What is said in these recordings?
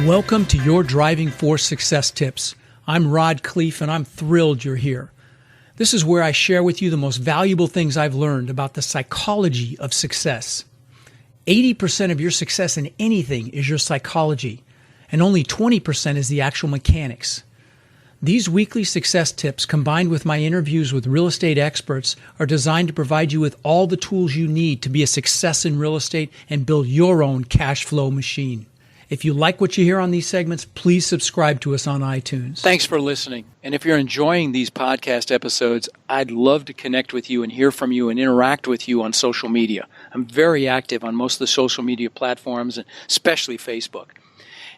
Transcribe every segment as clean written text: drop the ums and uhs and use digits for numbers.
Welcome to your Driving Force Success Tips. I'm Rod Cleef, and I'm thrilled you're here. This is where I share with you the most valuable things I've learned about the psychology of success. 80% of your success in anything is your psychology, and only 20% is the actual mechanics. These weekly success tips, combined with my interviews with real estate experts, are designed to provide you with all the tools you need to be a success in real estate and build your own cash flow machine. If you like what you hear on these segments, please subscribe to us on iTunes. Thanks for listening. And if you're enjoying these podcast episodes, I'd love to connect with you and hear from you and interact with you on social media. I'm very active on most of the social media platforms, especially Facebook.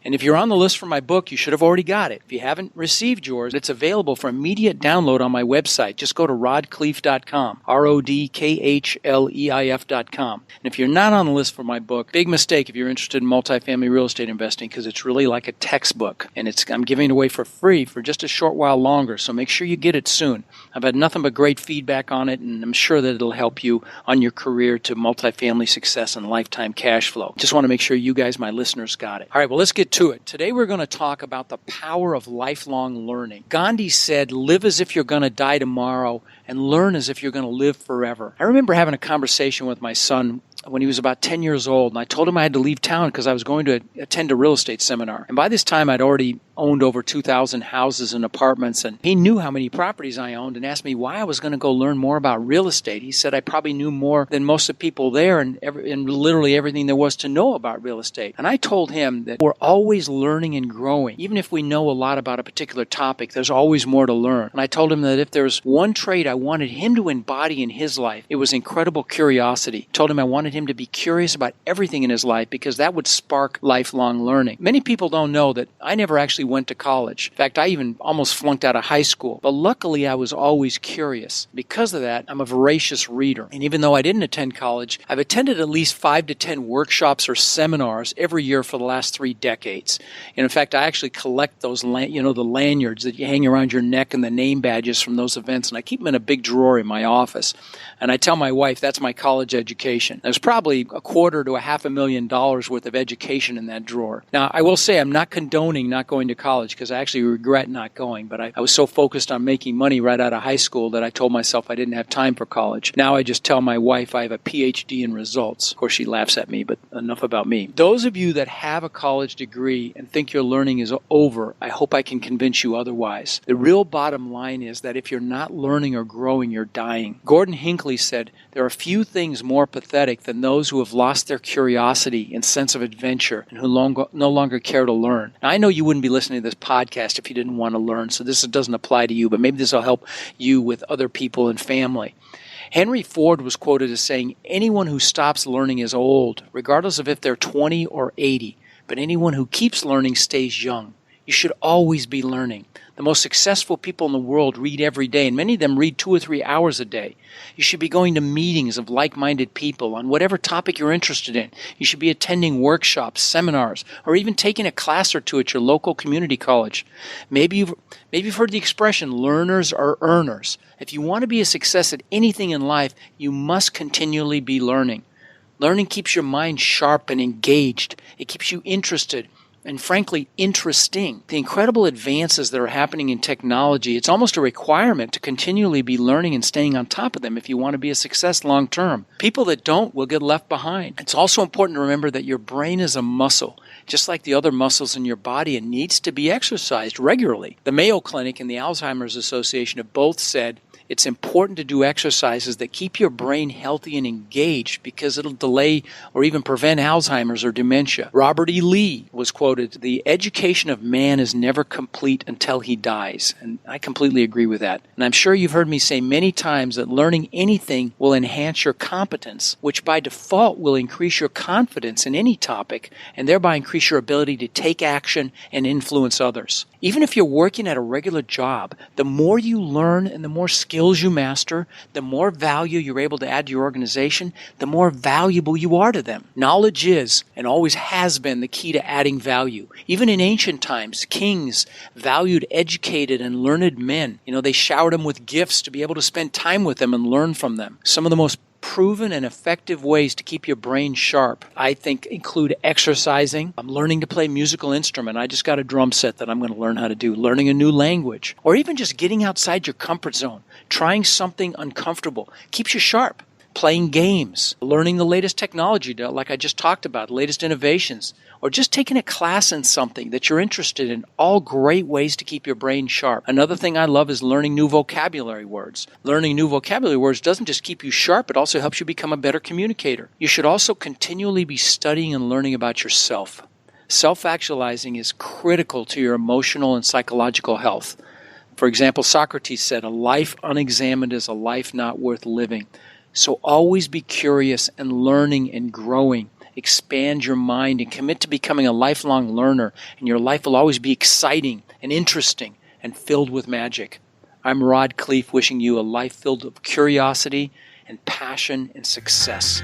And if you're on the list for my book, you should have already got it. If you haven't received yours, it's available for immediate download on my website. Just go to rodcleef.com, RODKHLEIF.com. And if you're not on the list for my book, big mistake if you're interested in multifamily real estate investing, because it's really like a textbook. And I'm giving it away for free for just a short while longer, so make sure you get it soon. I've had nothing but great feedback on it, and I'm sure that it'll help you on your career to multifamily success and lifetime cash flow. Just want to make sure you guys, my listeners, got it. All right, well, let's get to it. Today we're going to talk about the power of lifelong learning. Gandhi said, live as if you're going to die tomorrow and learn as if you're going to live forever. I remember having a conversation with my son when he was about 10 years old, and I told him I had to leave town because I was going to attend a real estate seminar. And by this time, I'd already owned over 2,000 houses and apartments, and he knew how many properties I owned and asked me why I was going to go learn more about real estate. He said I probably knew more than most of the people there and literally everything there was to know about real estate. And I told him that we're always learning and growing. Even if we know a lot about a particular topic, there's always more to learn. And I told him that if there's one trait I wanted him to embody in his life, it was incredible curiosity. I told him I wanted him to be curious about everything in his life because that would spark lifelong learning. Many people don't know that I never actually went to college. In fact, I even almost flunked out of high school. But luckily, I was always curious. Because of that, I'm a voracious reader. And even though I didn't attend college, I've attended at least 5 to 10 workshops or seminars every year for the last 3 decades. And in fact, I actually collect those, the lanyards that you hang around your neck and the name badges from those events. And I keep them in a big drawer in my office. And I tell my wife that's my college education. There's probably $250,000 to $500,000 worth of education in that drawer. Now, I will say I'm not condoning not going to college because I actually regret not going, but I was so focused on making money right out of high school that I told myself I didn't have time for college. Now I just tell my wife I have a PhD in results. Of course, she laughs at me, but enough about me. Those of you that have a college degree and think your learning is over, I hope I can convince you otherwise. The real bottom line is that if you're not learning or growing, you're dying. Gordon Hinckley said, there are few things more pathetic than those who have lost their curiosity and sense of adventure and who no longer care to learn. Now, I know you wouldn't be listening to this podcast if you didn't want to learn, so this doesn't apply to you, but maybe this will help you with other people and family. Henry Ford was quoted as saying, anyone who stops learning is old, regardless of if they're 20 or 80, but anyone who keeps learning stays young. You should always be learning. The most successful people in the world read every day, and many of them read 2 or 3 hours a day. You should be going to meetings of like-minded people on whatever topic you're interested in. You should be attending workshops, seminars, or even taking a class or two at your local community college. Maybe you've heard the expression, learners are earners. If you want to be a success at anything in life, you must continually be learning. Learning keeps your mind sharp and engaged. It keeps you interested. And frankly, interesting. The incredible advances that are happening in technology, it's almost a requirement to continually be learning and staying on top of them if you want to be a success long term. People that don't will get left behind. It's also important to remember that your brain is a muscle, just like the other muscles in your body, and needs to be exercised regularly. The Mayo Clinic and the Alzheimer's Association have both said it's important to do exercises that keep your brain healthy and engaged because it'll delay or even prevent Alzheimer's or dementia. Robert E. Lee was quoted, the education of man is never complete until he dies. And I completely agree with that. And I'm sure you've heard me say many times that learning anything will enhance your competence, which by default will increase your confidence in any topic and thereby increase your ability to take action and influence others. Even if you're working at a regular job, the more you learn and the more skills you master, the more value you're able to add to your organization, the more valuable you are to them. Knowledge is, and always has been, the key to adding value. Even in ancient times, kings valued educated and learned men. They showered them with gifts to be able to spend time with them and learn from them. Some of the most proven and effective ways to keep your brain sharp, I think, include exercising. I'm learning to play a musical instrument. I just got a drum set that I'm going to learn how to do. Learning a new language. Or even just getting outside your comfort zone. Trying something uncomfortable. Keeps you sharp. Playing games. Learning the latest technology, like I just talked about, latest innovations. Or just taking a class in something that you're interested in. All great ways to keep your brain sharp. Another thing I love is learning new vocabulary words. Learning new vocabulary words doesn't just keep you sharp, it also helps you become a better communicator. You should also continually be studying and learning about yourself. Self-actualizing is critical to your emotional and psychological health. For example, Socrates said, "A life unexamined is a life not worth living." So always be curious and learning and growing. Expand your mind and commit to becoming a lifelong learner, and your life will always be exciting and interesting and filled with magic. I'm Rod Cleef, wishing you a life filled with curiosity and passion and success.